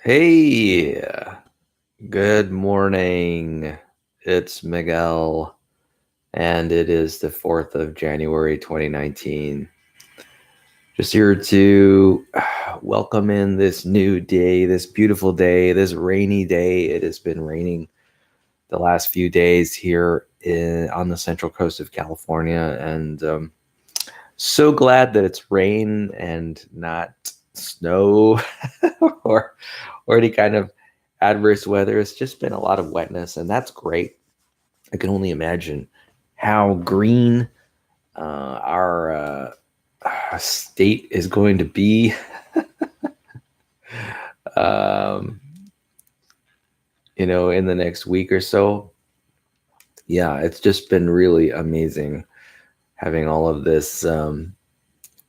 Hey, good morning. It's Miguel, and it is the 4th of January 2019. Just here to welcome in this new day, this beautiful day, this rainy day. It has been raining the last few days here on the central coast of California, and so glad that it's rain and not snow or any kind of adverse weather. It's just been a lot of wetness, and that's great. I can only imagine how green our state is going to be. um, in the next week or so. Yeah, it's just been really amazing having all of this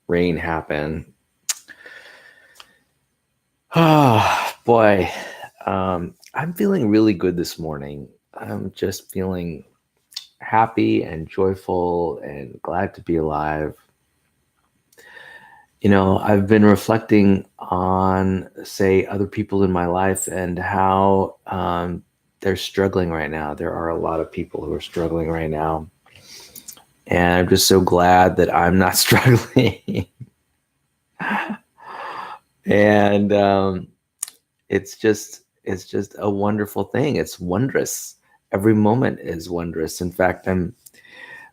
rain happen. Oh boy, I'm feeling really good this morning. I'm just feeling happy and joyful and glad to be alive. I've been reflecting on, say, other people in my life and how they're struggling right now. There are a lot of people who are struggling right now. And I'm just so glad that I'm not struggling. And it's just a wonderful thing. It's wondrous. Every moment is wondrous. In fact, I'm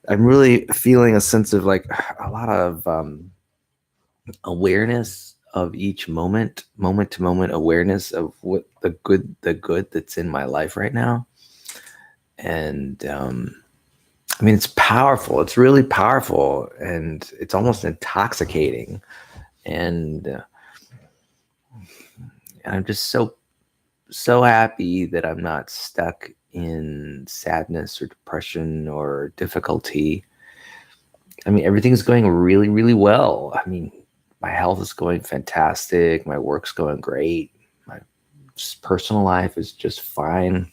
really feeling a sense of like a lot of awareness of each moment to moment awareness of what the good that's in my life right now. And I mean, it's powerful. It's really powerful, and it's almost intoxicating. And I'm just so happy that I'm not stuck in sadness or depression or difficulty. I mean, everything's going really, really well. I mean, my health is going fantastic. My work's going great. My personal life is just fine.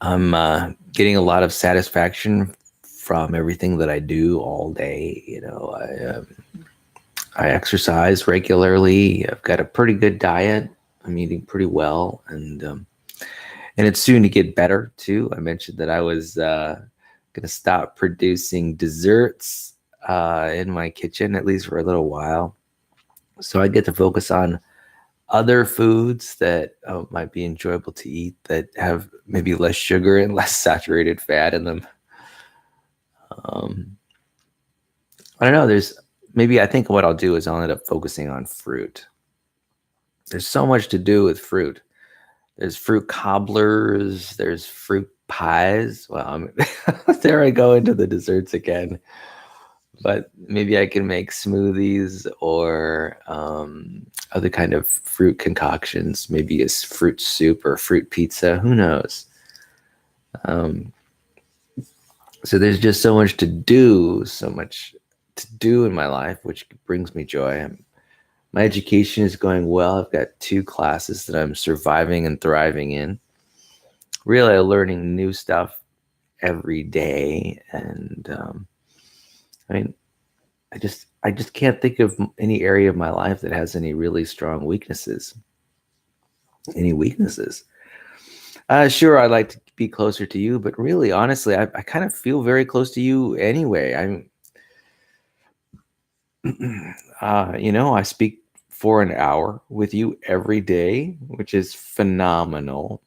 I'm getting a lot of satisfaction from everything that I do all day. I exercise regularly. I've got a pretty good diet. I'm eating pretty well, and it's soon to get better too. I mentioned that I was going to stop producing desserts in my kitchen, at least for a little while, so I get to focus on other foods that might be enjoyable to eat that have maybe less sugar and less saturated fat in them. Um, I don't know. Maybe I think what I'll do is I'll end up focusing on fruit. There's so much to do with fruit. There's fruit cobblers. There's fruit pies. Well, there I go into the desserts again. But maybe I can make smoothies or other kind of fruit concoctions. Maybe it's fruit soup or fruit pizza. Who knows? Um, so there's just so much to do, so much to do in my life, which brings me joy. My education is going well. I've got 2 classes that I'm surviving and thriving in. Really learning new stuff every day. And I mean, I just can't think of any area of my life that has any really strong weaknesses. Any weaknesses? Sure, I'd like to be closer to you, but really, honestly, I kind of feel very close to you anyway. I speak for an hour with you every day, which is phenomenal.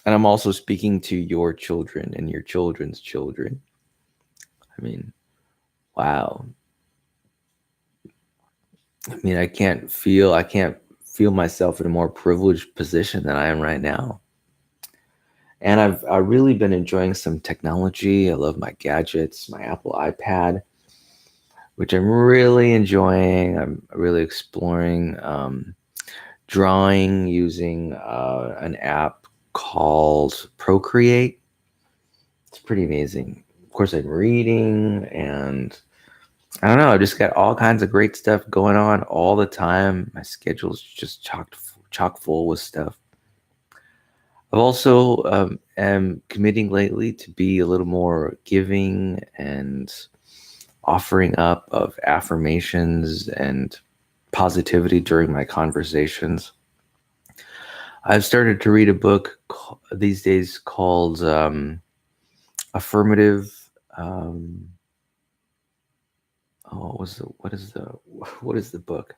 And I'm also speaking to your children and your children's children. I mean, wow. I mean, I can't feel myself in a more privileged position than I am right now. And I've really been enjoying some technology. I love my gadgets, my Apple iPad, which I'm really enjoying. I'm really exploring drawing using an app called Procreate. It's pretty amazing. Of course, I'm reading, and I don't know. I've just got all kinds of great stuff going on all the time. My schedule's just chock full with stuff. I've also am committing lately to be a little more giving and offering up of affirmations and positivity during my conversations. I've started to read a book these days called Affirmative. What is the book?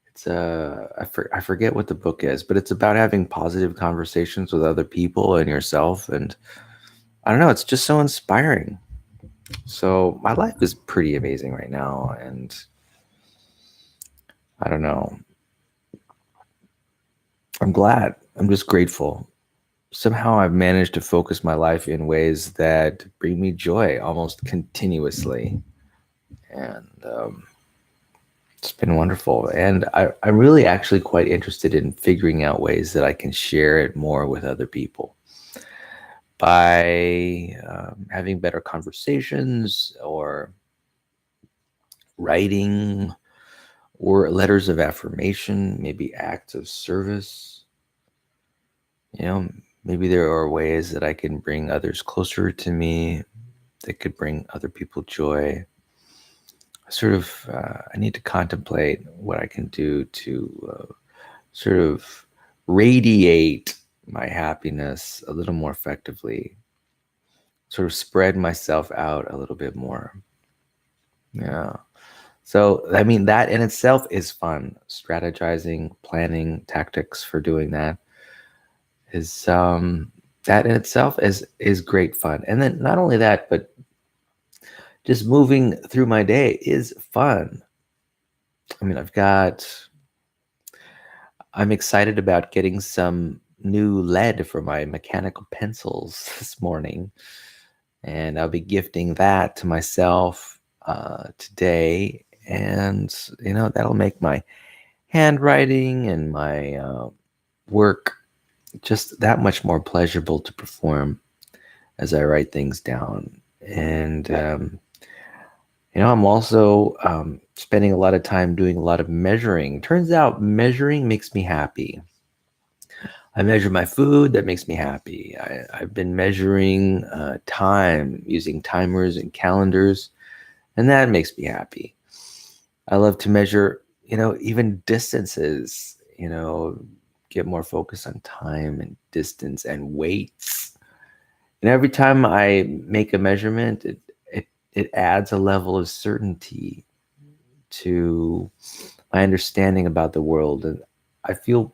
It's I forget what the book is, but it's about having positive conversations with other people and yourself, and I don't know, it's just so inspiring. So my life is pretty amazing right now, and I don't know. I'm glad. I'm just grateful. Somehow I've managed to focus my life in ways that bring me joy almost continuously, and it's been wonderful. And I'm really actually quite interested in figuring out ways that I can share it more with other people by having better conversations or writing or letters of affirmation, maybe acts of service. You know, maybe there are ways that I can bring others closer to me that could bring other people joy. I need to contemplate what I can do to sort of radiate my happiness a little more effectively, sort of spread myself out a little bit more. Yeah. So, I mean, that in itself is fun. Strategizing, planning tactics for doing that is that in itself is great fun. And then not only that, but just moving through my day is fun. I mean, I'm excited about getting some new lead for my mechanical pencils this morning, and I'll be gifting that to myself today. And, that'll make my handwriting and my work just that much more pleasurable to perform as I write things down. And, I'm also spending a lot of time doing a lot of measuring. Turns out measuring makes me happy. I measure my food, that makes me happy. I've been measuring time using timers and calendars, and that makes me happy. I love to measure, even distances, get more focused on time and distance and weights. And every time I make a measurement, it adds a level of certainty to my understanding about the world. And I feel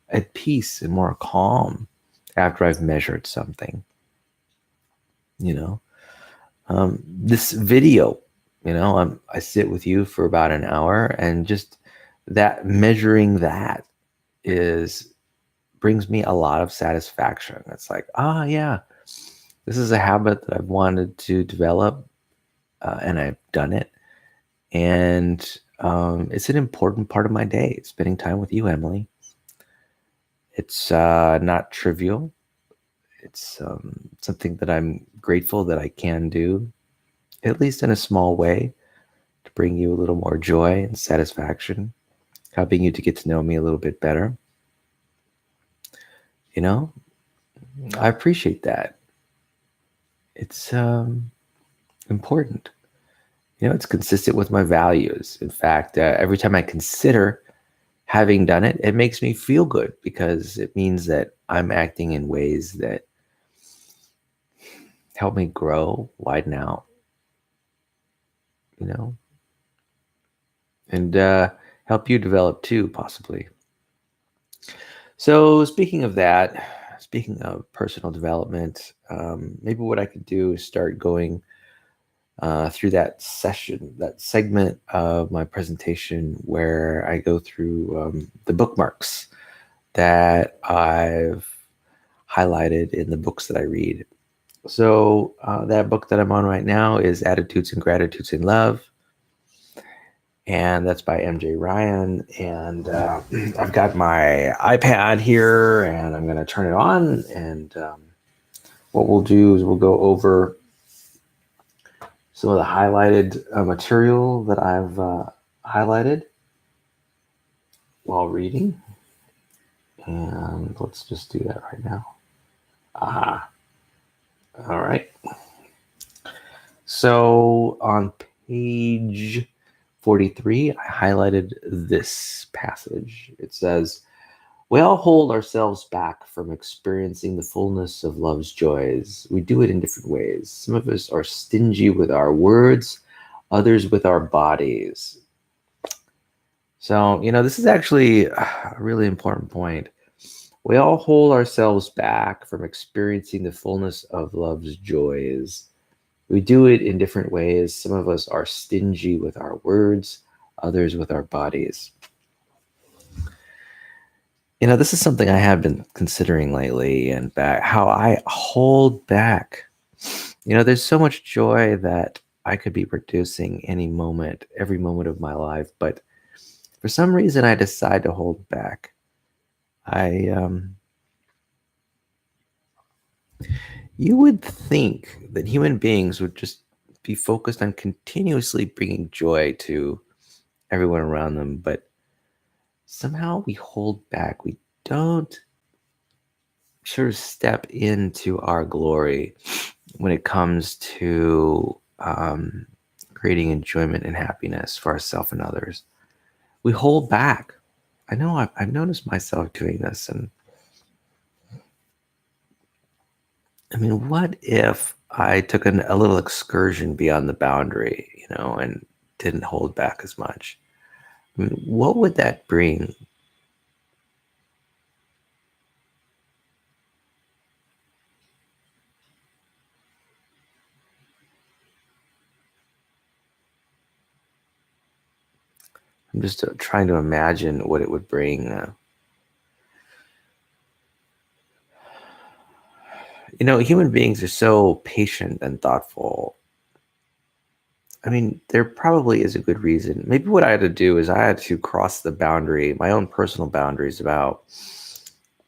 at peace and more calm after I've measured something, this video, I sit with you for about an hour, and just that measuring that brings me a lot of satisfaction. It's like, yeah, this is a habit that I've wanted to develop, and I've done it. And it's an important part of my day, spending time with you, Emily. It's not trivial. It's something that I'm grateful that I can do, at least in a small way, to bring you a little more joy and satisfaction, helping you to get to know me a little bit better. I appreciate that. It's important. It's consistent with my values. In fact, every time I consider having done it, it makes me feel good, because it means that I'm acting in ways that help me grow, widen out, and help you develop too, possibly. So speaking of that, speaking of personal development, maybe what I could do is start going through that segment of my presentation where I go through the bookmarks that I've highlighted in the books that I read. So that book that I'm on right now is Attitudes and Gratitudes in Love, and that's by MJ Ryan. And I've got my iPad here, and I'm going to turn it on, and what we'll do is we'll go over some of the highlighted material that I've highlighted while reading. And let's just do that right now. All right. So on page 43, I highlighted this passage. It says, We all hold ourselves back from experiencing the fullness of love's joys. We do it in different ways. Some of us are stingy with our words, others with our bodies. So, this is actually a really important point. We all hold ourselves back from experiencing the fullness of love's joys. We do it in different ways. Some of us are stingy with our words, others with our bodies. This is something I have been considering lately, and back how I hold back. There's so much joy that I could be producing any moment, every moment of my life, but for some reason I decide to hold back. I You would think that human beings would just be focused on continuously bringing joy to everyone around them, but somehow we hold back. We don't sort of step into our glory when it comes to creating enjoyment and happiness for ourselves and others. We hold back. I know I've noticed myself doing this. And I mean, what if I took a little excursion beyond the boundary, and didn't hold back as much? I mean, what would that bring? I'm just trying to imagine what it would bring. Human beings are so patient and thoughtful. I mean, there probably is a good reason. Maybe what I had to do is I had to cross the boundary, my own personal boundaries about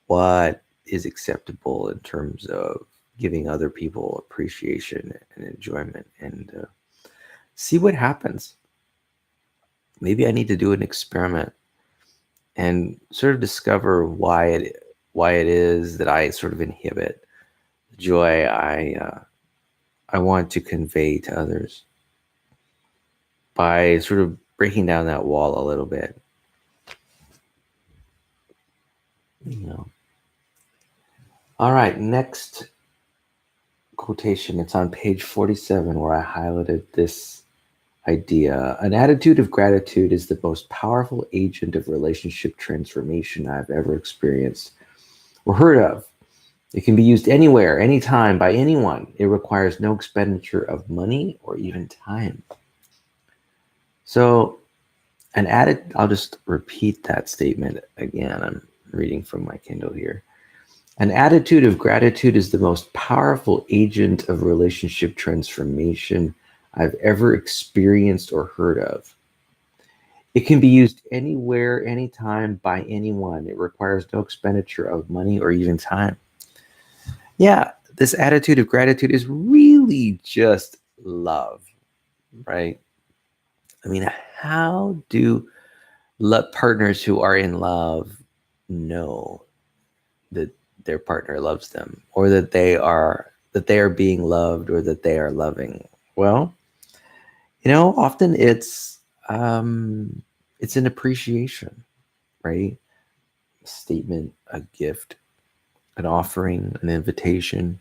what is acceptable in terms of giving other people appreciation and enjoyment, and see what happens. Maybe I need to do an experiment and sort of discover why it is that I sort of inhibit the joy I want to convey to others by sort of breaking down that wall a little bit. All right, next quotation. It's on page 47 where I highlighted this idea. An attitude of gratitude is the most powerful agent of relationship transformation I've ever experienced or heard of. It can be used anywhere, anytime, by anyone. It requires no expenditure of money or even time. So, I'll just repeat that statement again. I'm reading from my Kindle here. An attitude of gratitude is the most powerful agent of relationship transformation I've ever experienced or heard of. It can be used anywhere, anytime, by anyone. It requires no expenditure of money or even time. Yeah, this attitude of gratitude is really just love, right? I mean, how do partners who are in love know that their partner loves them, or that they are being loved, or that they are loving? Well, often it's an appreciation, right? A statement, a gift, an offering, an invitation,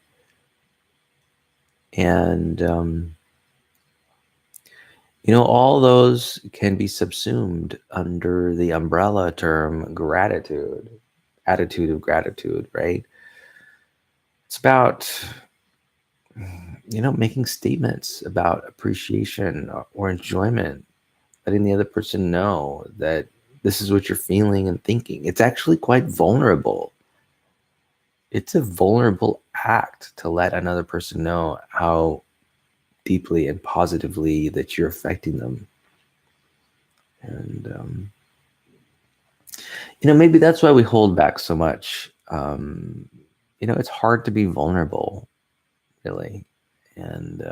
and all those can be subsumed under the umbrella term gratitude, attitude of gratitude, right? It's about making statements about appreciation or enjoyment, letting the other person know that this is what you're feeling and thinking. It's actually quite vulnerable. It's a vulnerable act to let another person know how deeply and positively that you're affecting them. And maybe that's why we hold back so much. It's hard to be vulnerable, really. And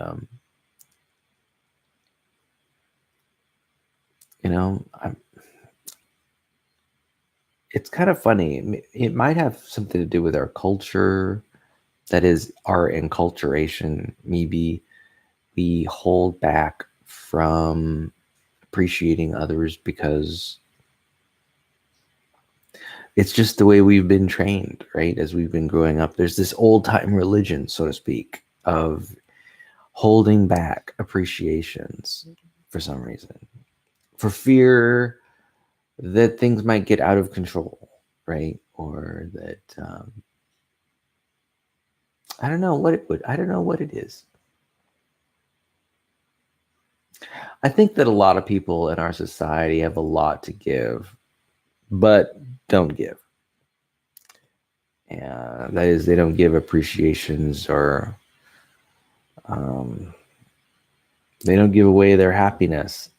it's kind of funny. It might have something to do with our culture, that is our enculturation. Maybe we hold back from appreciating others because It's just the way we've been trained, right? As we've been growing up, there's this old time religion, so to speak, of holding back appreciations for some reason, for fear that things might get out of control, right? Or that I don't know what it is. I think that a lot of people in our society have a lot to give, but don't give. And that is, they don't give appreciations, or they don't give away their happiness.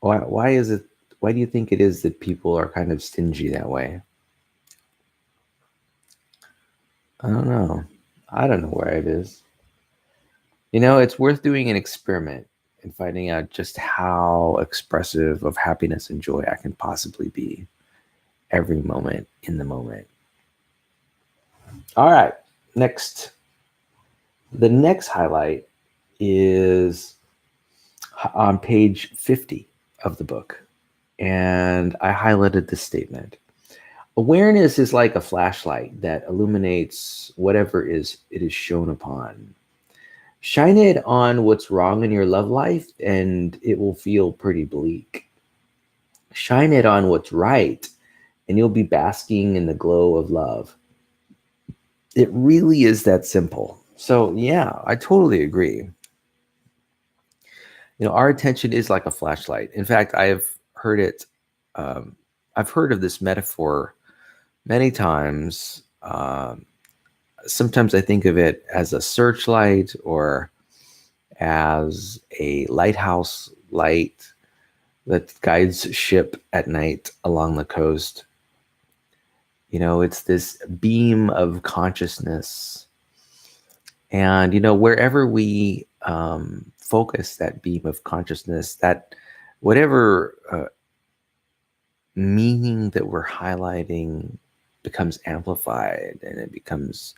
Why is it? Why do you think it is that people are kind of stingy that way? I don't know. I don't know where it is. It's worth doing an experiment and finding out just how expressive of happiness and joy I can possibly be every moment in the moment. All right, next. The next highlight is on page 50 of the book, and I highlighted this statement. Awareness is like a flashlight that illuminates whatever it is shown upon. Shine it on what's wrong in your love life, and it will feel pretty bleak. Shine it on what's right, and you'll be basking in the glow of love. It really is that simple. So, yeah, I totally agree. Our attention is like a flashlight. In fact, I've heard it. I've heard of this metaphor many times. Sometimes I think of it as a searchlight or as a lighthouse light that guides ship at night along the coast. It's this beam of consciousness. And, wherever we focus that beam of consciousness, that whatever meaning that we're highlighting becomes amplified, and it becomes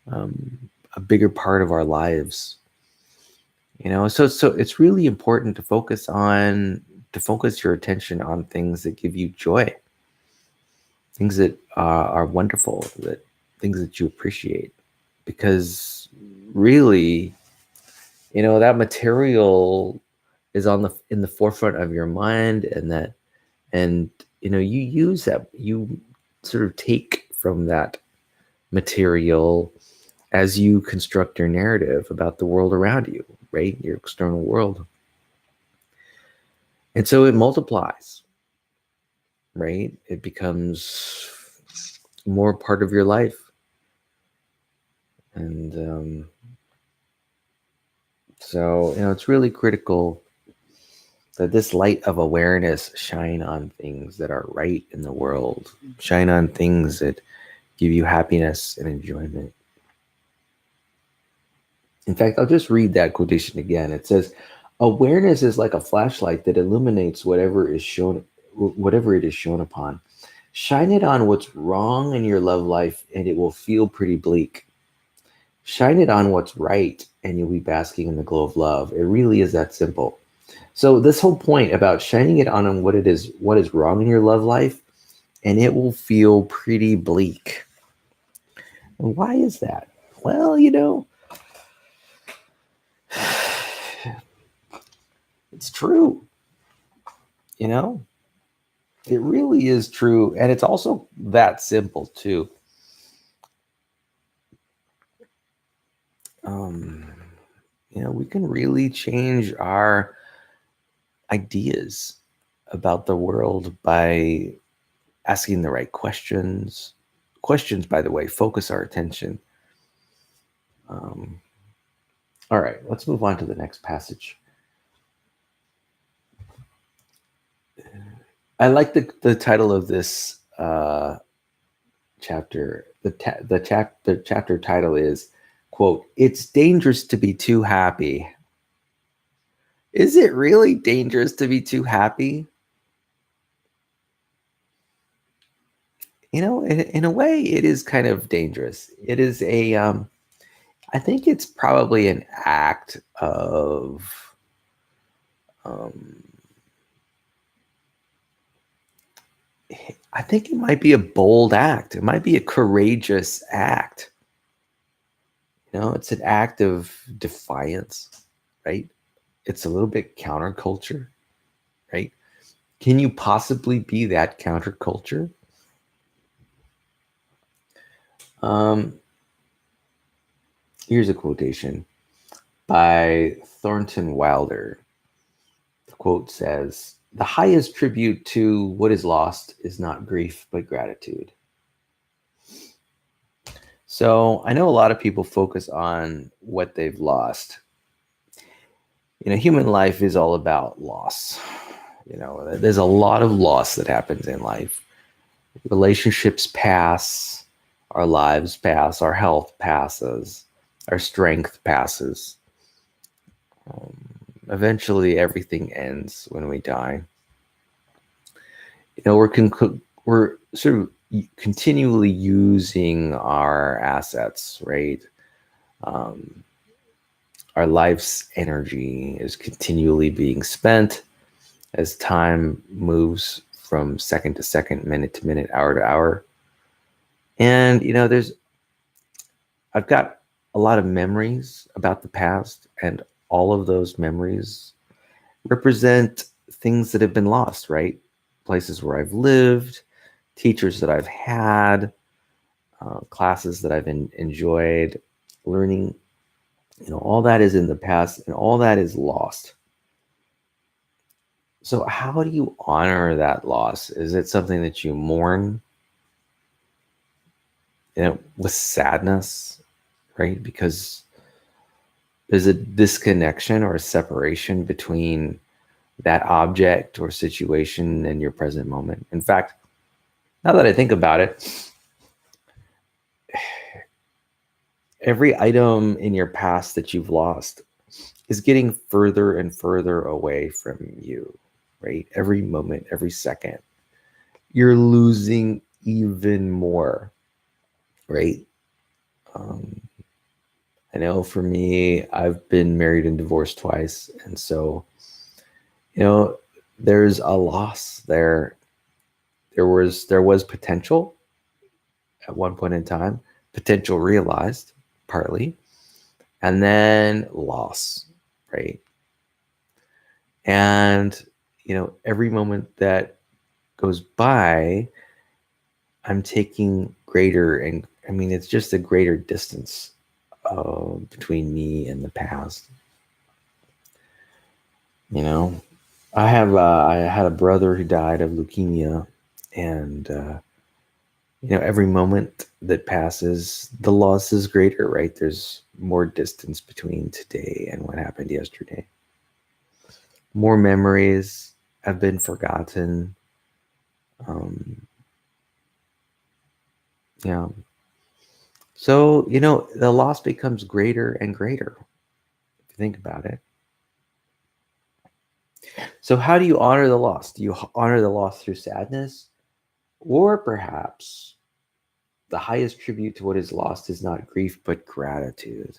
a bigger part of our lives. So it's really important to focus your attention on things that give you joy, things that are wonderful, things that you appreciate, because really, that material is in the forefront of your mind, and you use that, you sort of take from that material as you construct your narrative about the world around you, right? Your external world. And so it multiplies, right? It becomes more part of your life. And so, it's really critical that this light of awareness shine on things that are right in the world, shine on things that give you happiness and enjoyment. In fact, I'll just read that quotation again. It says, awareness is like a flashlight that illuminates whatever it is shown upon. Shine it on what's wrong in your love life, and it will feel pretty bleak. Shine it on what's right, and you'll be basking in the glow of love. It really is that simple. So this whole point about shining it on what is wrong in your love life, and it will feel pretty bleak. And why is that? Well, it's true. It really is true. And it's also that simple too. We can really change our ideas about the world by asking the right questions. Questions, by the way, focus our attention. All right, let's move on to the next passage. I like the title of this chapter. The chapter title is, quote, "It's dangerous to be too happy." Is it really dangerous to be too happy? In a way, it is kind of dangerous. It is I think it's probably an act of I think it might be a bold act. It might be a courageous act. It's an act of defiance, right? It's a little bit counterculture, right? Can you possibly be that counterculture? Here's a quotation by Thornton Wilder. The quote says, "The highest tribute to what is lost is not grief, but gratitude." So I know a lot of people focus on what they've lost. Human life is all about loss. There's a lot of loss that happens in life. Relationships pass, our lives pass, our health passes, our strength passes. Eventually, everything ends when we die. We're sort of continually using our assets, right? Our life's energy is continually being spent as time moves from second to second, minute to minute, hour to hour. And, I've got a lot of memories about the past, and all of those memories represent things that have been lost, right? Places where I've lived, teachers that I've had, classes that I've enjoyed, learning. All that is in the past, and all that is lost. So how do you honor that loss? Is it something that you mourn, with sadness, right? Because there's a disconnection or a separation between that object or situation and your present moment. In fact, now that I think about it, every item in your past that you've lost is getting further and further away from you, right? Every moment, every second, you're losing even more, right? I know for me, I've been married and divorced twice. And so, there's a loss there. There was potential at one point in time, potential realized partly, and then loss, right? And, every moment that goes by, I'm taking greater, and I mean, it's just a greater distance between me and the past. I had a brother who died of leukemia, and every moment that passes, the loss is greater, right? There's more distance between today and what happened yesterday. More memories have been forgotten. Yeah. So, the loss becomes greater and greater, if you think about it. So how do you honor the loss? Do you honor the loss through sadness? Or perhaps the highest tribute to what is lost is not grief, but gratitude?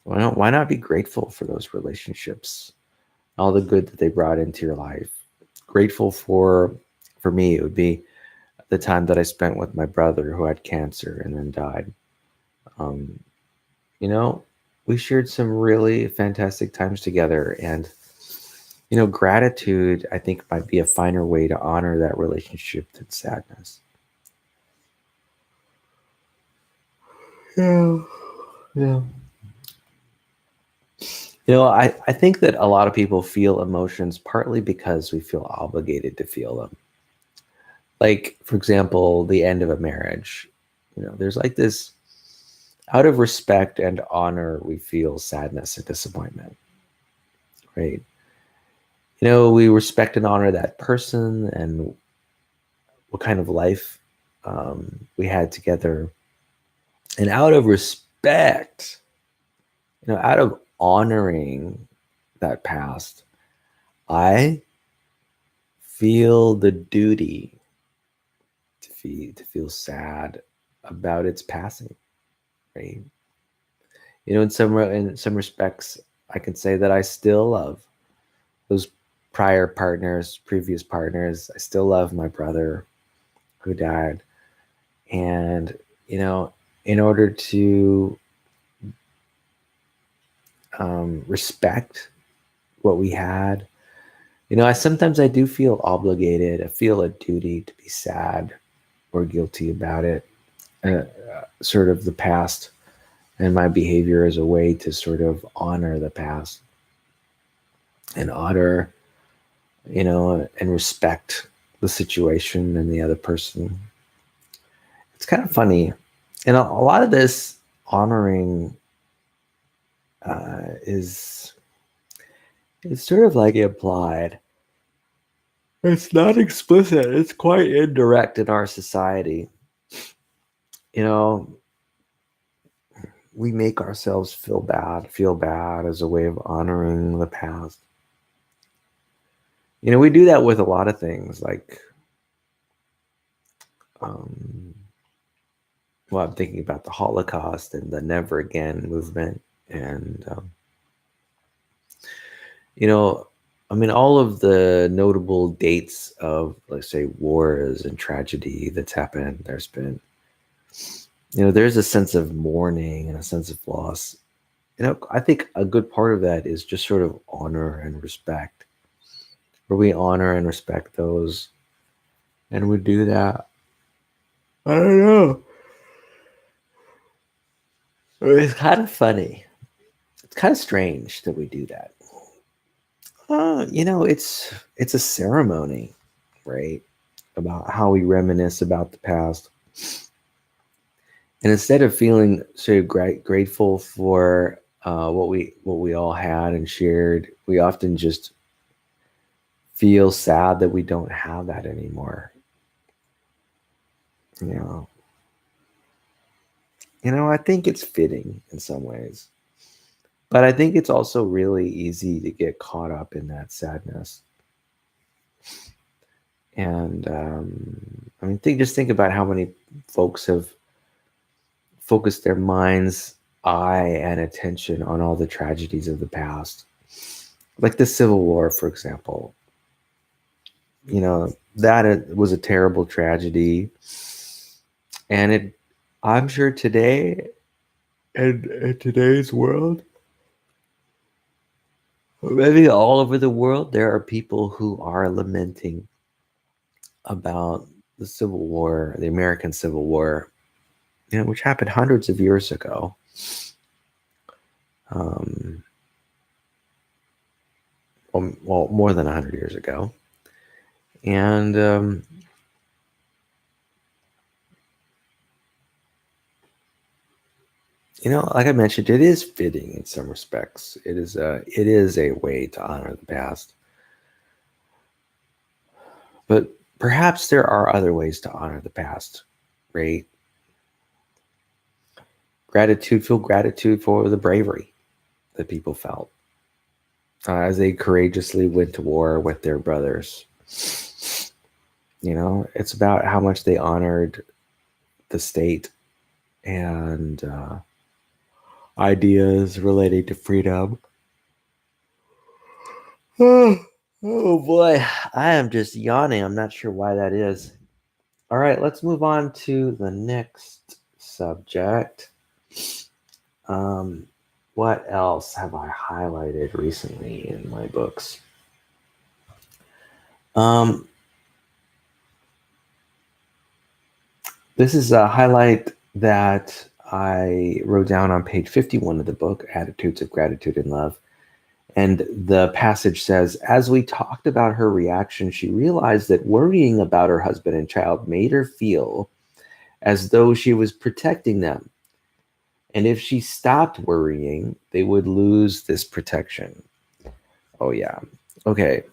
Why not be grateful for those relationships, all the good that they brought into your life? Grateful for me, it would be the time that I spent with my brother who had cancer and then died. We shared some really fantastic times together, and gratitude, I think, might be a finer way to honor that relationship than sadness. Yeah. Yeah. I think that a lot of people feel emotions partly because we feel obligated to feel them. Like, for example, the end of a marriage. There's like this, out of respect and honor, we feel sadness and disappointment, right? We respect and honor that person and what kind of life we had together. And out of respect, out of honoring that past, I feel the duty to feel sad about its passing, right? In some respects, I can say that I still love those prior partners, previous partners. I still love my brother who died. And, in order to respect what we had, I do feel obligated. I feel a duty to be sad or guilty about it. Sort of the past and my behavior as a way to sort of honor the past and honor, and respect the situation and the other person. It's kind of funny. And a lot of this honoring is it's sort of like implied. It's not explicit. It's quite indirect in our society. We make ourselves feel bad as a way of honoring the past. We do that with a lot of things, like, I'm thinking about the Holocaust and the Never Again movement. And, all of the notable dates of, let's say, wars and tragedy that's happened, there's a sense of mourning and a sense of loss. I think a good part of that is just sort of honor and respect, where we honor and respect those, and we do that. I don't know. It's kind of funny. It's kind of strange that we do that. It's a ceremony, right? About how we reminisce about the past. And instead of feeling so grateful for what we all had and shared, we often just feel sad that we don't have that anymore. I think it's fitting in some ways, but I think it's also really easy to get caught up in that sadness. And just think about how many folks have focused their mind's eye and attention on all the tragedies of the past, like the Civil War, for example. That was a terrible tragedy, and I'm sure today, in today's world, maybe all over the world, there are people who are lamenting about the Civil War, the American Civil War, which happened hundreds of years ago. Well, more than 100 years ago. And like I mentioned, it is fitting in some respects. It is a way to honor the past. But perhaps there are other ways to honor the past, right? Feel gratitude for the bravery that people felt as they courageously went to war with their brothers. It's about how much they honored the state and ideas relating to freedom. Oh boy, I am just yawning. I'm not sure why that is. All right, let's move on to the next subject. What else have I highlighted recently in my books? This is a highlight that I wrote down on page 51 of the book, Attitudes of Gratitude and Love. And the passage says, as we talked about her reaction, she realized that worrying about her husband and child made her feel as though she was protecting them. And if she stopped worrying, they would lose this protection. Oh, yeah. Okay.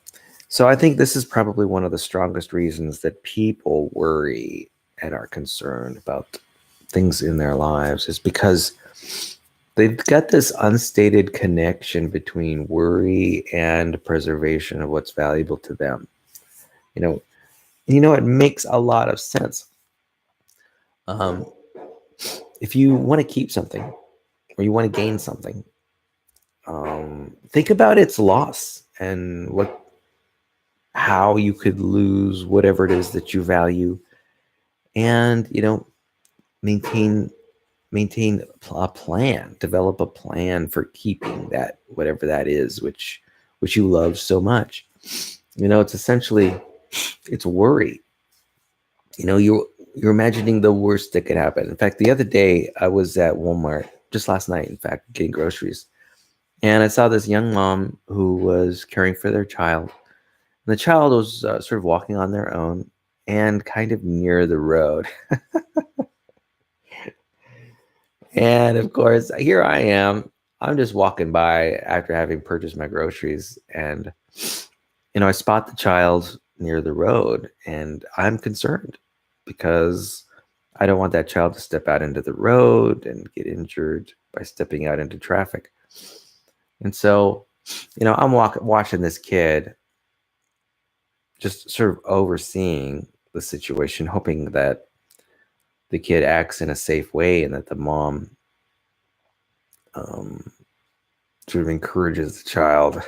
So I think this is probably one of the strongest reasons that people worry and are concerned about things in their lives, is because they've got this unstated connection between worry and preservation of what's valuable to them. It makes a lot of sense. If you want to keep something or you want to gain something, think about its loss and what how you could lose whatever it is that you value, and maintain a plan, develop a plan for keeping that, whatever that is, which you love so much. It's essentially, it's worry. You're imagining the worst that could happen. In fact, the other day I was at Walmart, just last night, in fact, getting groceries, and I saw this young mom who was caring for their child. And the child was sort of walking on their own and kind of near the road. And of course, here I am. I'm just walking by after having purchased my groceries, and I spot the child near the road, and I'm concerned because I don't want that child to step out into the road and get injured by stepping out into traffic. And so, I'm watching this kid, just sort of overseeing the situation, hoping that the kid acts in a safe way and that the mom sort of encourages the child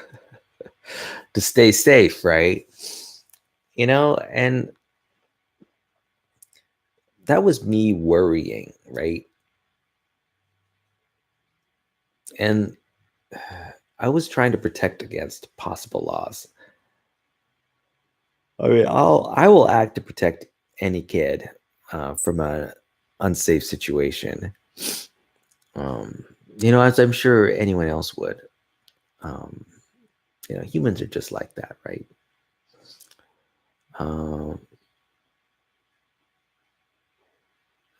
to stay safe, right? And that was me worrying, right? And I was trying to protect against possible loss. I mean, I will act to protect any kid from an unsafe situation. As I'm sure anyone else would. Um, humans are just like that, right?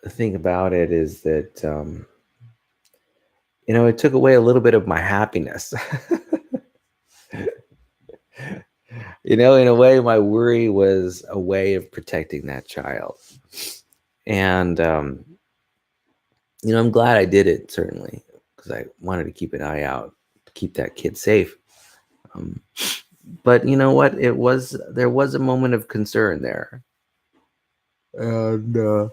The thing about it is that it took away a little bit of my happiness. In a way, my worry was a way of protecting that child. And, I'm glad I did it, certainly, because I wanted to keep an eye out to keep that kid safe. But you know what? There was a moment of concern there. And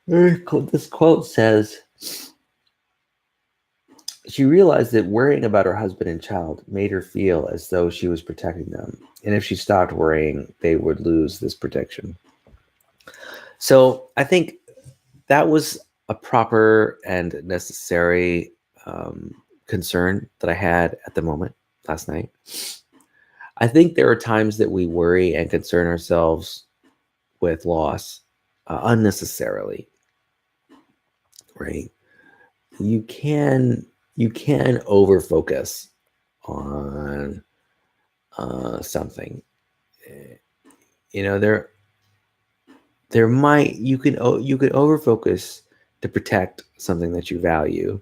this quote says, she realized that worrying about her husband and child made her feel as though she was protecting them. And if she stopped worrying, they would lose this protection. So I think that was a proper and necessary concern that I had at the moment last night. I think there are times that we worry and concern ourselves with loss unnecessarily, right? You can over focus on something. You can over focus to protect something that you value,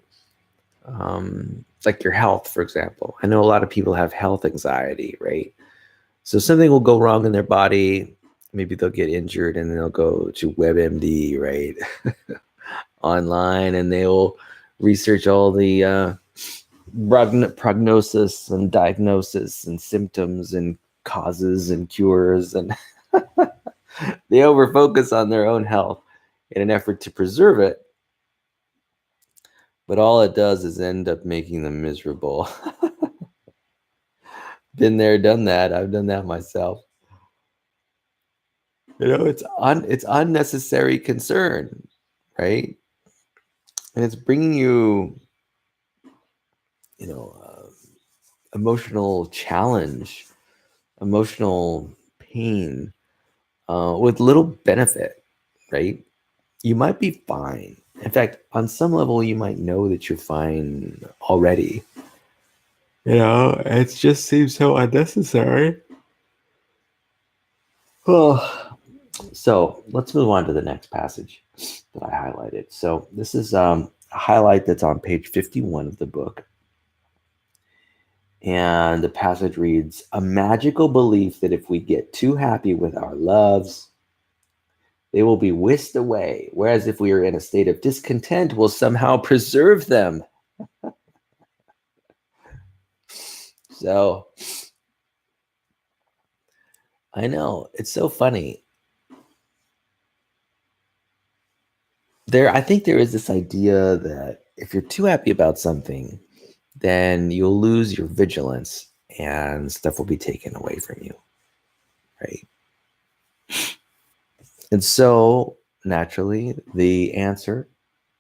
like your health, for example. I know a lot of people have health anxiety, right? So something will go wrong in their body. Maybe they'll get injured and they'll go to WebMD, right? Online, and they will research all the prognosis and diagnosis and symptoms and causes and cures, and they overfocus on their own health in an effort to preserve it. But all it does is end up making them miserable. Been there, done that. I've done that myself. It's unnecessary concern, right? And it's bringing you, emotional challenge, emotional pain, with little benefit, right? You might be fine. In fact, on some level, you might know that you're fine already. It just seems so unnecessary. Oh, so let's move on to the next passage that I highlighted. So this is a highlight that's on page 51 of the book. And the passage reads, a magical belief that if we get too happy with our loves, they will be whisked away, whereas if we are in a state of discontent, we'll somehow preserve them. So, I know, it's so funny. I think there is this idea that if you're too happy about something, then you'll lose your vigilance and stuff will be taken away from you, right? And so naturally, the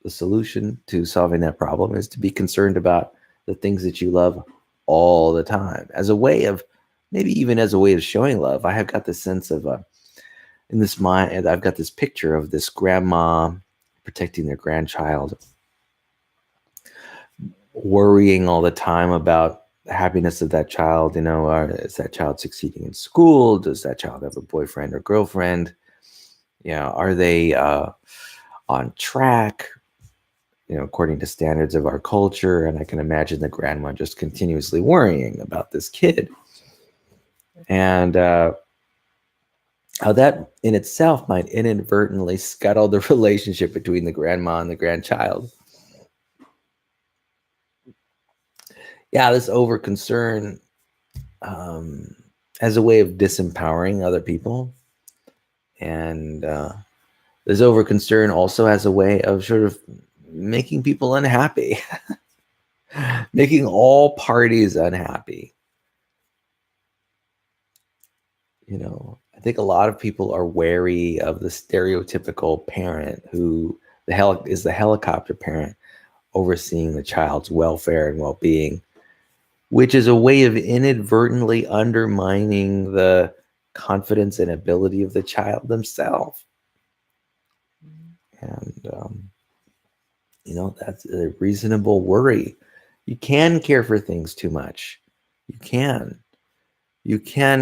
solution to solving that problem is to be concerned about the things that you love all the time, as a way of, maybe even as a way of showing love. I have got this sense of, in this mind, I've got this picture of this grandma protecting their grandchild, worrying all the time about the happiness of that child. Is that child succeeding in school? Does that child have a boyfriend or girlfriend? Are they on track, according to standards of our culture? And I can imagine the grandma just continuously worrying about this kid. And how that in itself might inadvertently scuttle the relationship between the grandma and the grandchild. Yeah, this over concern as a way of disempowering other people. And this over concern also as a way of sort of making people unhappy, making all parties unhappy. I think a lot of people are wary of the stereotypical parent who is the helicopter parent overseeing the child's welfare and well-being, which is a way of inadvertently undermining the confidence and ability of the child themselves. And, that's a reasonable worry. You can care for things too much. You can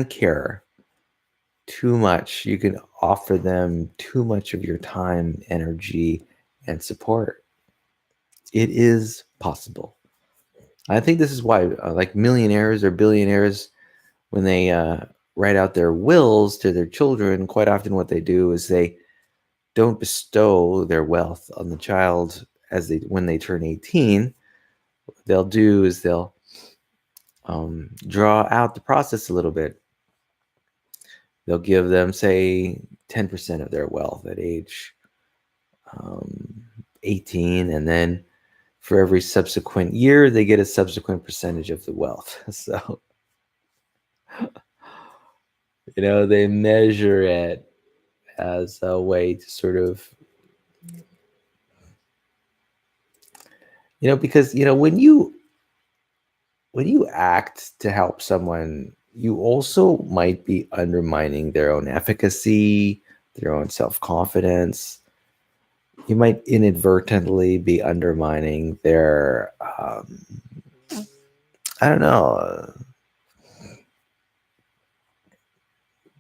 care too much. You can offer them too much of your time, energy, and support. It is possible. I think this is why, like millionaires or billionaires, when they write out their wills to their children, quite often what they do is they don't bestow their wealth on the child when they turn 18. What they'll do is they'll draw out the process a little bit. They'll give them, say, 10% of their wealth at age 18, and then for every subsequent year, they get a subsequent percentage of the wealth. So, they measure it as a way to sort of, because, when you act to help someone, you also might be undermining their own efficacy, their own self-confidence. You might inadvertently be undermining their, I don't know.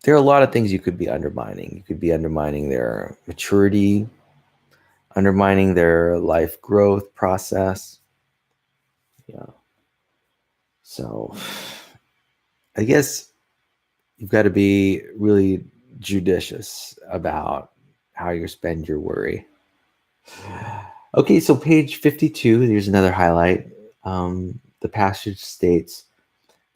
There are a lot of things you could be undermining. You could be undermining their maturity, undermining their life growth process. Yeah. So I guess you've got to be really judicious about how you spend your worry. Okay, so page 52, there's another highlight. The passage states,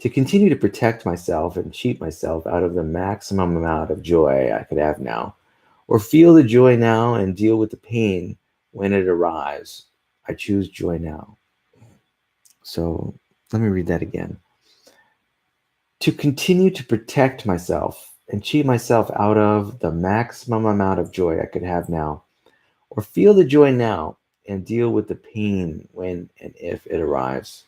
to continue to protect myself and cheat myself out of the maximum amount of joy I could have now, or feel the joy now and deal with the pain when it arrives, I choose joy now. So let me read that again. To continue to protect myself and cheat myself out of the maximum amount of joy I could have now, or feel the joy now and deal with the pain when and if it arrives,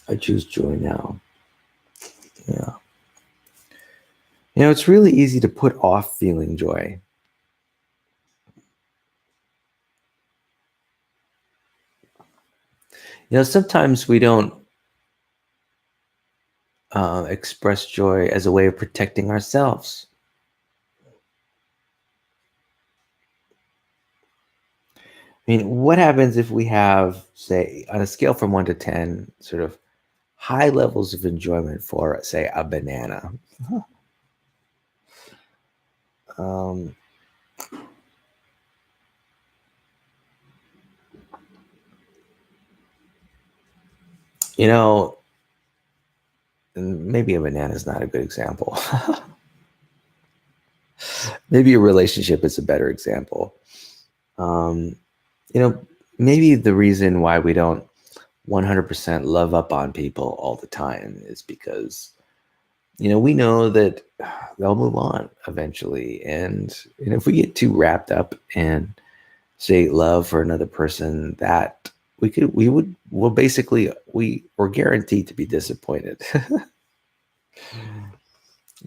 I choose joy now. Yeah. It's really easy to put off feeling joy. Sometimes we don't express joy as a way of protecting ourselves. What happens if we have, say, on a scale from 1 to 10, sort of high levels of enjoyment for, say, a banana? Maybe a banana is not a good example. Maybe a relationship is a better example. Maybe the reason why we don't 100% love up on people all the time is because, we know that they'll move on eventually. And, if we get too wrapped up in, say, love for another person, that we're guaranteed to be disappointed.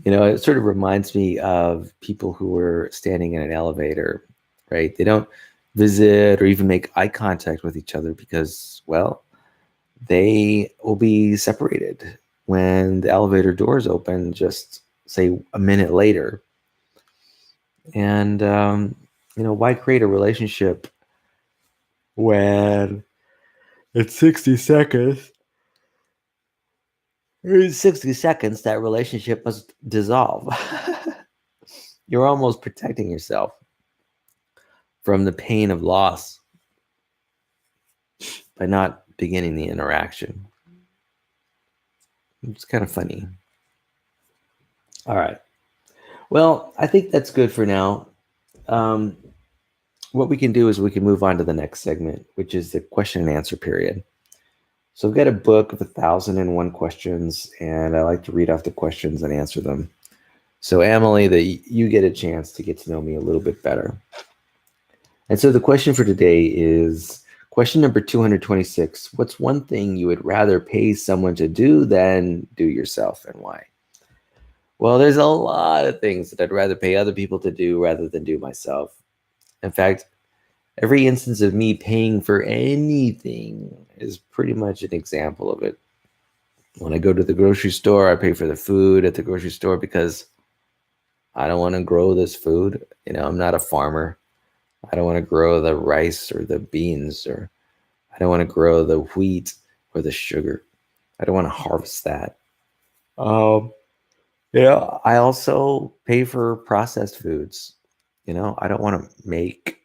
It sort of reminds me of people who are standing in an elevator, right? They don't visit or even make eye contact with each other because, well, they will be separated when the elevator doors open, just say a minute later. And, why create a relationship when it's 60 seconds? In 60 seconds, that relationship must dissolve. You're almost protecting yourself from the pain of loss by not beginning the interaction. It's kind of funny. All right. Well, I think that's good for now. What we can do is we can move on to the next segment, which is the question and answer period. So I've got a book of 1,001 questions, and I like to read off the questions and answer them. So Emily, you get a chance to get to know me a little bit better. And so the question for today is question number 226. What's one thing you would rather pay someone to do than do yourself, and why? Well, there's a lot of things that I'd rather pay other people to do rather than do myself. In fact, every instance of me paying for anything is pretty much an example of it. When I go to the grocery store, I pay for the food at the grocery store because I don't want to grow this food. I'm not a farmer. I don't want to grow the rice or the beans, or I don't want to grow the wheat or the sugar. I don't want to harvest that. I also pay for processed foods. I don't want to make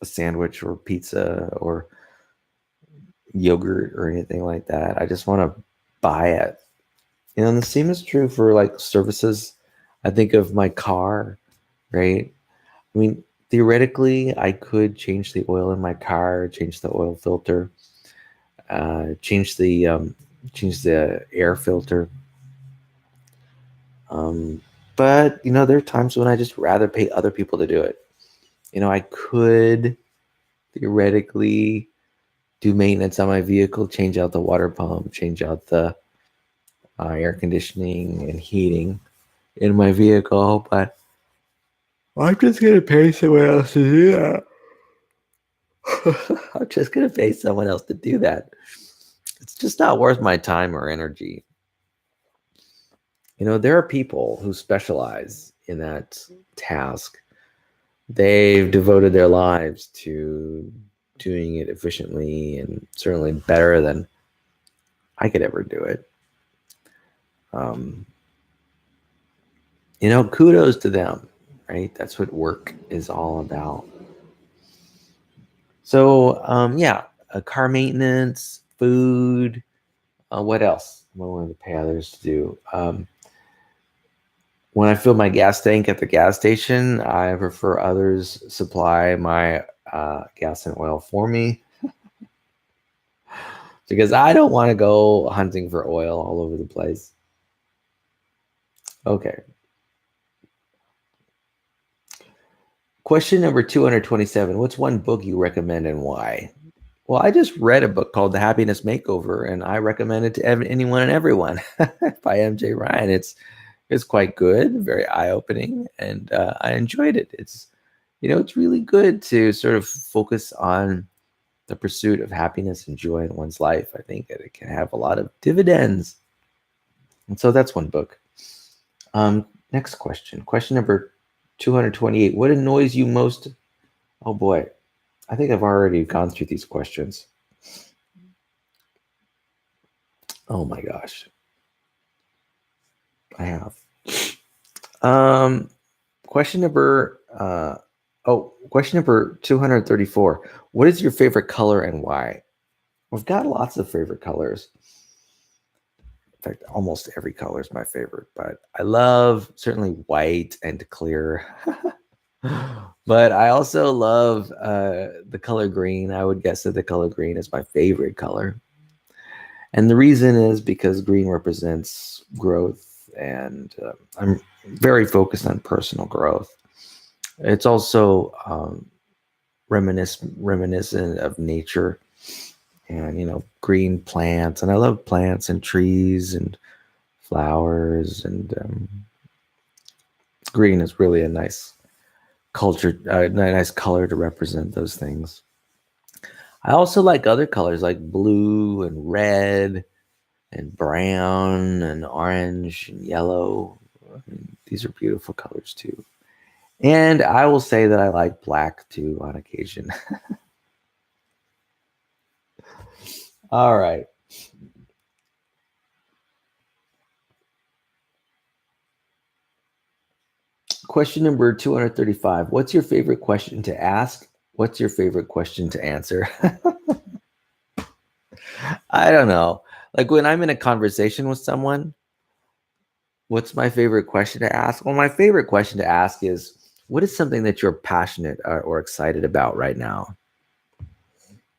a sandwich or pizza or yogurt or anything like that. I just want to buy it. And the same is true for like services. I think of my car, right? I mean, theoretically, I could change the oil in my car, change the oil filter, change the air filter. But there are times when I just rather pay other people to do it. I could theoretically do maintenance on my vehicle, change out the water pump, change out the air conditioning and heating in my vehicle, but I'm just going to pay someone else to do that. I'm just going to pay someone else to do that. It's just not worth my time or energy. There are people who specialize in that task. They've devoted their lives to doing it efficiently and certainly better than I could ever do it. Kudos to them, right? That's what work is all about. So, car maintenance, food, what else am I willing to pay others to do? When I fill my gas tank at the gas station, I prefer others supply my gas and oil for me because I don't want to go hunting for oil all over the place. Okay. Question number 227. What's one book you recommend and why? Well, I just read a book called The Happiness Makeover, and I recommend it to anyone and everyone by MJ Ryan. It's quite good, very eye-opening, and I enjoyed it. It's really good to sort of focus on the pursuit of happiness and joy in one's life. I think that it can have a lot of dividends. And so that's one book. Next question. Question number 228. What annoys you most? Oh boy, I think I've already gone through these questions. Oh my gosh. I have. Question number 234. What is your favorite color and why? We've got lots of favorite colors. In fact, almost every color is my favorite, but I love certainly white and clear. But I also love the color green. I would guess that the color green is my favorite color. And the reason is because green represents growth, and I'm very focused on personal growth. It's also reminiscent of nature, and green plants, and I love plants and trees and flowers, and green is really a nice nice color to represent those things. I also like other colors like blue and red and brown and orange and yellow. I mean, these are beautiful colors too. And I will say that I like black too on occasion. All right. Question number 235. What's your favorite question to ask? What's your favorite question to answer? I don't know. Like when I'm in a conversation with someone, what's my favorite question to ask? Well, my favorite question to ask is, what is something that you're passionate or excited about right now?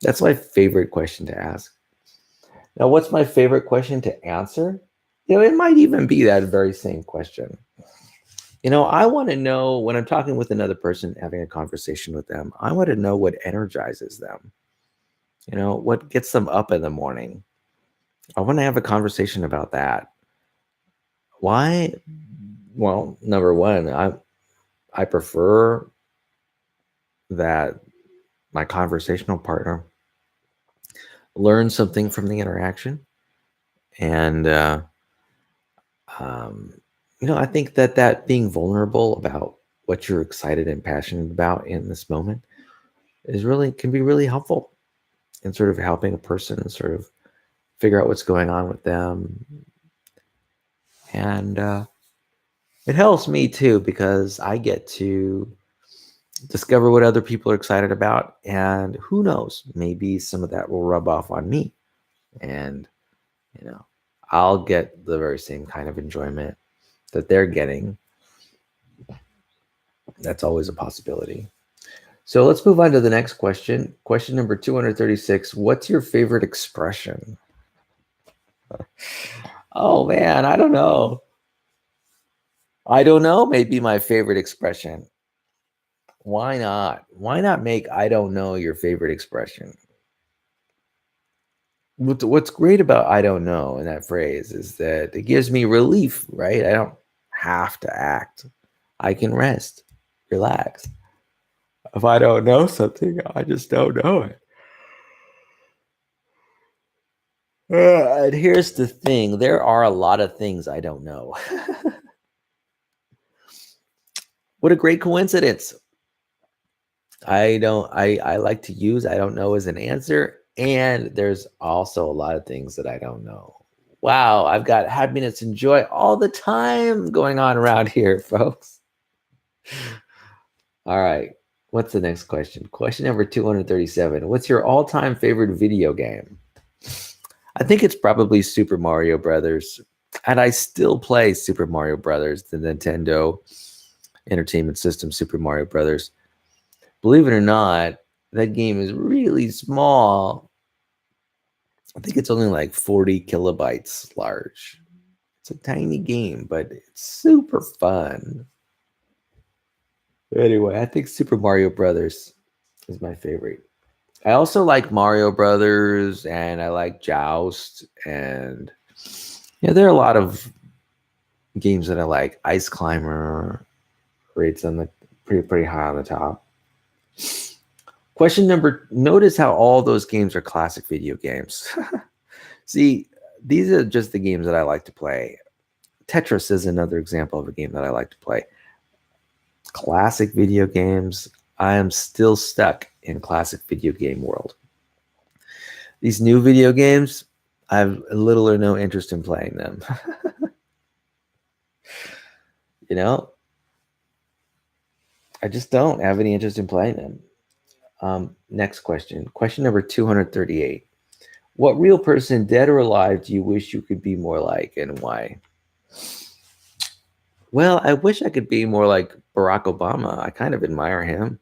That's my favorite question to ask. Now, what's my favorite question to answer? It might even be that very same question. I want to know when I'm talking with another person, having a conversation with them, I want to know what energizes them, what gets them up in the morning. I want to have a conversation about that. Why? Well, number one, I prefer that my conversational partner learn something from the interaction. And, I think that being vulnerable about what you're excited and passionate about in this moment can be really helpful in sort of helping a person sort of figure out what's going on with them. And it helps me too, because I get to discover what other people are excited about. And who knows, maybe some of that will rub off on me. And, I'll get the very same kind of enjoyment that they're getting. That's always a possibility. So let's move on to the next question. Question number 236. What's your favorite expression? Oh man, I don't know. I don't know, maybe my favorite expression. Why not? Why not make I don't know your favorite expression? What's great about I don't know in that phrase is that it gives me relief, right? I don't have to act. I can rest, relax. If I don't know something, I just don't know it. And here's the thing, there are a lot of things I don't know. What a great coincidence. I like to use I don't know as an answer. And there's also a lot of things that I don't know. Wow, I've got happiness and joy all the time going on around here, folks. All right. What's the next question? Question number 237. What's your all-time favorite video game? I think it's probably Super Mario Brothers. And I still play Super Mario Brothers, the Nintendo Entertainment System Super Mario Brothers. Believe it or not, that game is really small. I think it's only like 40 kilobytes large. It's a tiny game, but it's super fun. Anyway, I think Super Mario Brothers is my favorite. I also like Mario Brothers, and I like Joust, and there are a lot of games that I like. Ice Climber rates on the pretty high on the top. Question number, notice how all those games are classic video games. See, these are just the games that I like to play. Tetris is another example of a game that I like to play. Classic video games. I am still stuck in classic video game world. These new video games, I have little or no interest in playing them. I just don't have any interest in playing them. Next question. Question number 238. What real person, dead or alive, do you wish you could be more like, and why? Well, I wish I could be more like Barack Obama. I kind of admire him.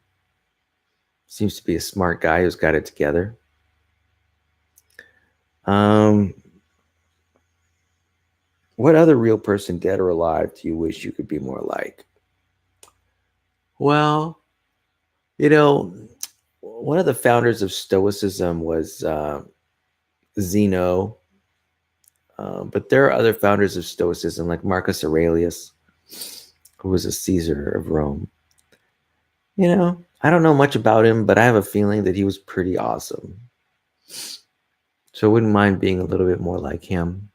Seems to be a smart guy who's got it together. What other real person, dead or alive, do you wish you could be more like? Well, you know, one of the founders of Stoicism was Zeno, but there are other founders of Stoicism like Marcus Aurelius, who was a Caesar of Rome. I don't know much about him, but I have a feeling that he was pretty awesome. So I wouldn't mind being a little bit more like him.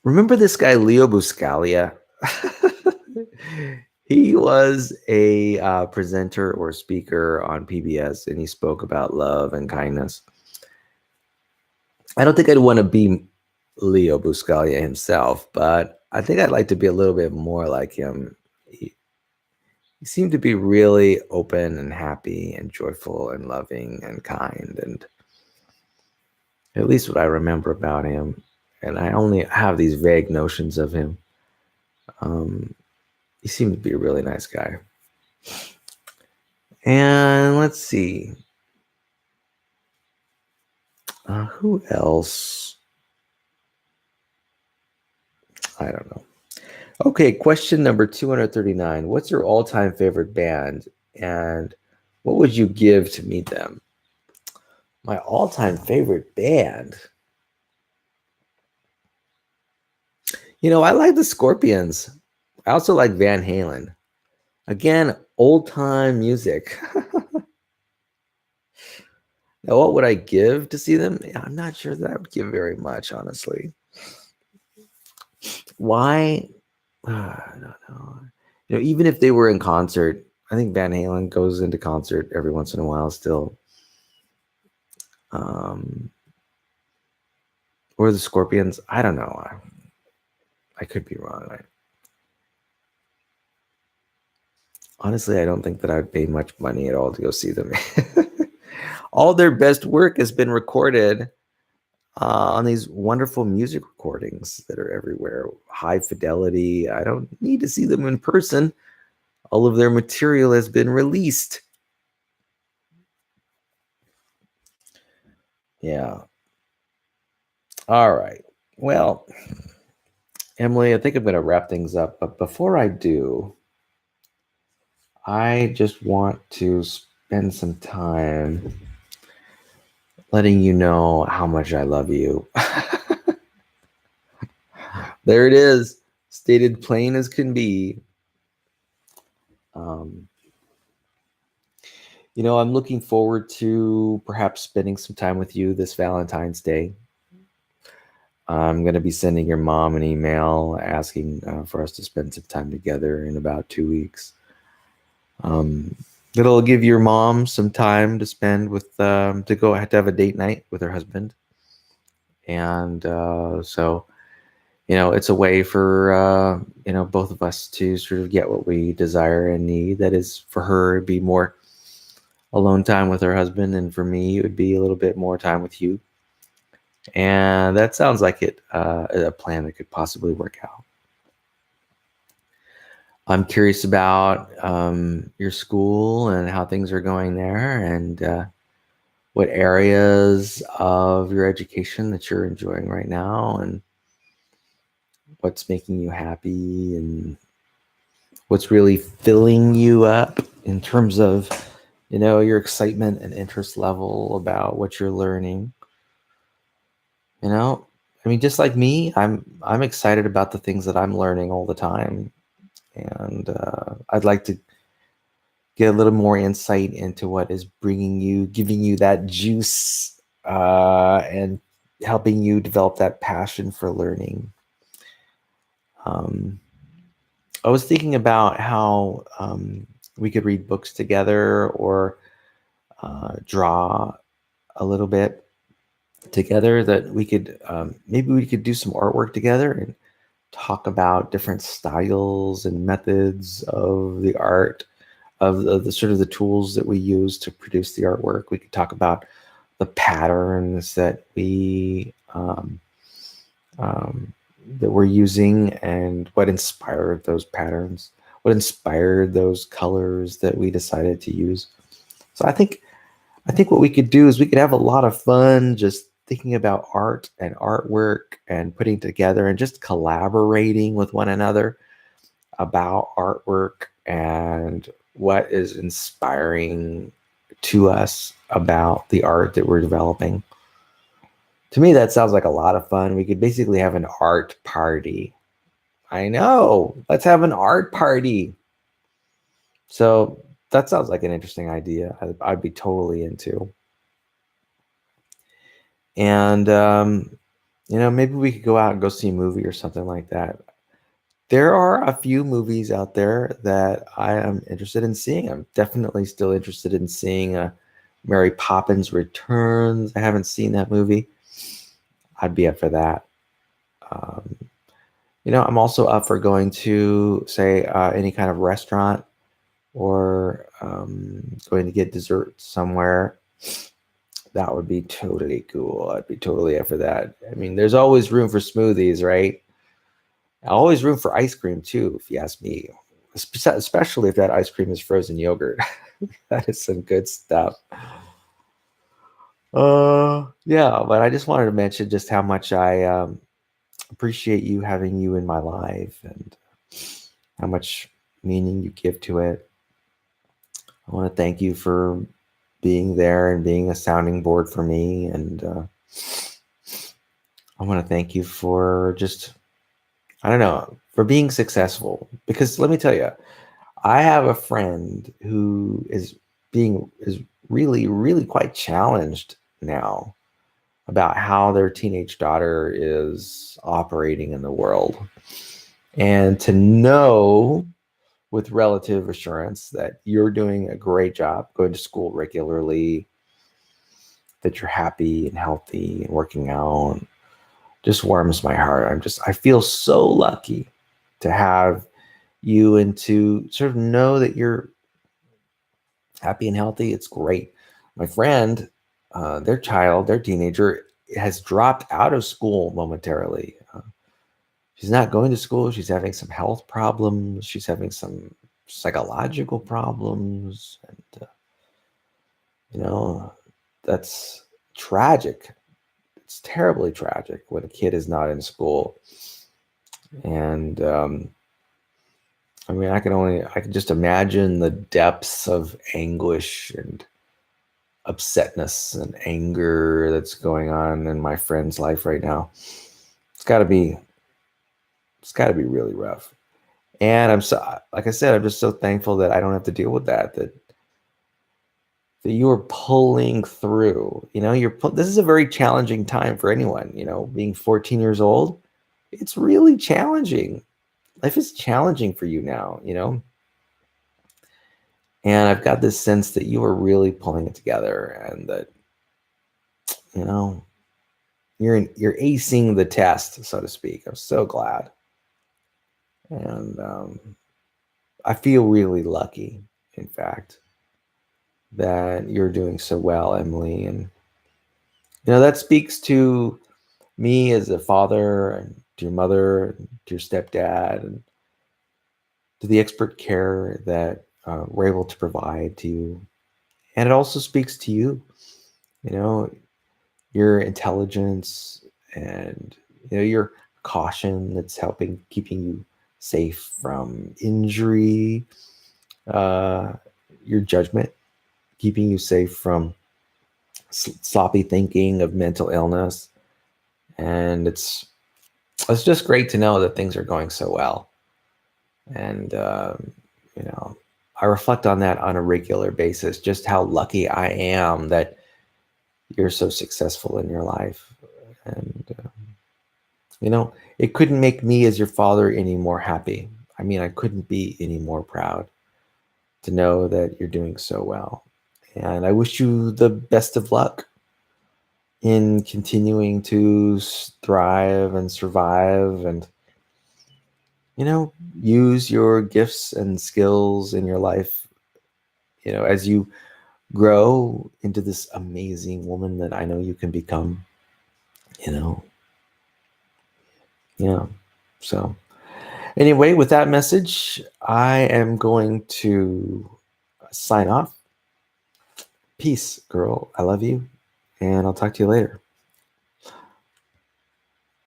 Remember this guy, Leo Buscaglia? He was a presenter or speaker on PBS, and he spoke about love and kindness. I don't think I'd want to be Leo Buscaglia himself, but I think I'd like to be a little bit more like him. He seemed to be really open and happy and joyful and loving and kind, and at least what I remember about him. And I only have these vague notions of him. He seemed to be a really nice guy. And let's see. Who else? I don't know. Okay, question number 239. What's your all-time favorite band, and what would you give to meet them? My all-time favorite band? I like the Scorpions. I also like Van Halen. Again, old-time music. Now, what would I give to see them? I'm not sure that I would give very much, honestly. Why? I don't know. Even if they were in concert, I think Van Halen goes into concert every once in a while still. Or the Scorpions. I don't know. I could be wrong. Honestly, I don't think that I'd pay much money at all to go see them. All their best work has been recorded on these wonderful music recordings that are everywhere. High fidelity. I don't need to see them in person. All of their material has been released. Yeah. All right. Well, Emily, I think I'm going to wrap things up. But before I do, I just want to spend some time letting you know how much I love you. There it is, stated plain as can be. I'm looking forward to perhaps spending some time with you this Valentine's Day. I'm going to be sending your mom an email asking for us to spend some time together in about 2 weeks. It'll give your mom some time to spend with, to have a date night with her husband. And so, it's a way for, both of us to sort of get what we desire and need. That is, for her, it'd be more alone time with her husband. And for me, it would be a little bit more time with you. And that sounds like a plan that could possibly work out. I'm curious about your school and how things are going there, and what areas of your education that you're enjoying right now, and what's making you happy, and what's really filling you up in terms of, your excitement and interest level about what you're learning. Just like me, I'm excited about the things that I'm learning all the time. And I'd like to get a little more insight into what is giving you that juice, and helping you develop that passion for learning. I was thinking about how we could read books together, or draw a little bit together, that we could maybe we could do some artwork together and talk about different styles and methods of the art, of the sort of the tools that we use to produce the artwork. We could talk about the patterns that that we're using, and what inspired those patterns, what inspired those colors that we decided to use. So I think what we could do is we could have a lot of fun just thinking about art and artwork and putting together and just collaborating with one another about artwork and what is inspiring to us about the art that we're developing. To me, that sounds like a lot of fun. We could basically have an art party. I know. Let's have an art party. So that sounds like an interesting idea. I'd be totally into. And, maybe we could go out and go see a movie or something like that. There are a few movies out there that I am interested in seeing. I'm definitely still interested in seeing Mary Poppins Returns. I haven't seen that movie. I'd be up for that. Um, I'm also up for going to, say, any kind of restaurant or going to get dessert somewhere. That would be totally cool. I'd be totally up for that. I mean, there's always room for smoothies, right? Always room for ice cream too, if you ask me. Especially if that ice cream is frozen yogurt. That is some good stuff. Yeah, but I just wanted to mention just how much I appreciate you having you in my life and how much meaning you give to it. I want to thank you for being there and being a sounding board for me. And I want to thank you for just, I don't know, for being successful. Because let me tell you, I have a friend who is really, really quite challenged now about how their teenage daughter is operating in the world. And to know with relative assurance that you're doing a great job going to school regularly, that you're happy and healthy and working out, just warms my heart. I feel so lucky to have you and to sort of know that you're happy and healthy. It's great. My friend, their teenager, has dropped out of school momentarily. She's not going to school. She's having some health problems. She's having some psychological problems. And, that's tragic. It's terribly tragic when a kid is not in school. And, I mean, I can just imagine the depths of anguish and upsetness and anger that's going on in my friend's life right now. It's got to be really rough. And like I said, I'm just so thankful that I don't have to deal with that you are pulling through. This is a very challenging time for anyone, being 14 years old. It's really challenging. Life is challenging for you now, and I've got this sense that you are really pulling it together and that, you're acing the test, so to speak. I'm so glad. And I feel really lucky, in fact, that you're doing so well, Emily. And, that speaks to me as a father and to your mother, and to your stepdad, and to the expert care that we're able to provide to you. And it also speaks to you, your intelligence and, your caution that's keeping you safe from injury, your judgment, keeping you safe from sloppy thinking of mental illness. And it's just great to know that things are going so well. And, I reflect on that on a regular basis, just how lucky I am that you're so successful in your life. And, it couldn't make me as your father any more happy. I mean, I couldn't be any more proud to know that you're doing so well. And I wish you the best of luck in continuing to thrive and survive and, use your gifts and skills in your life, as you grow into this amazing woman that I know you can become, Yeah. So anyway, with that message, I am going to sign off. Peace, girl. I love you. And I'll talk to you later.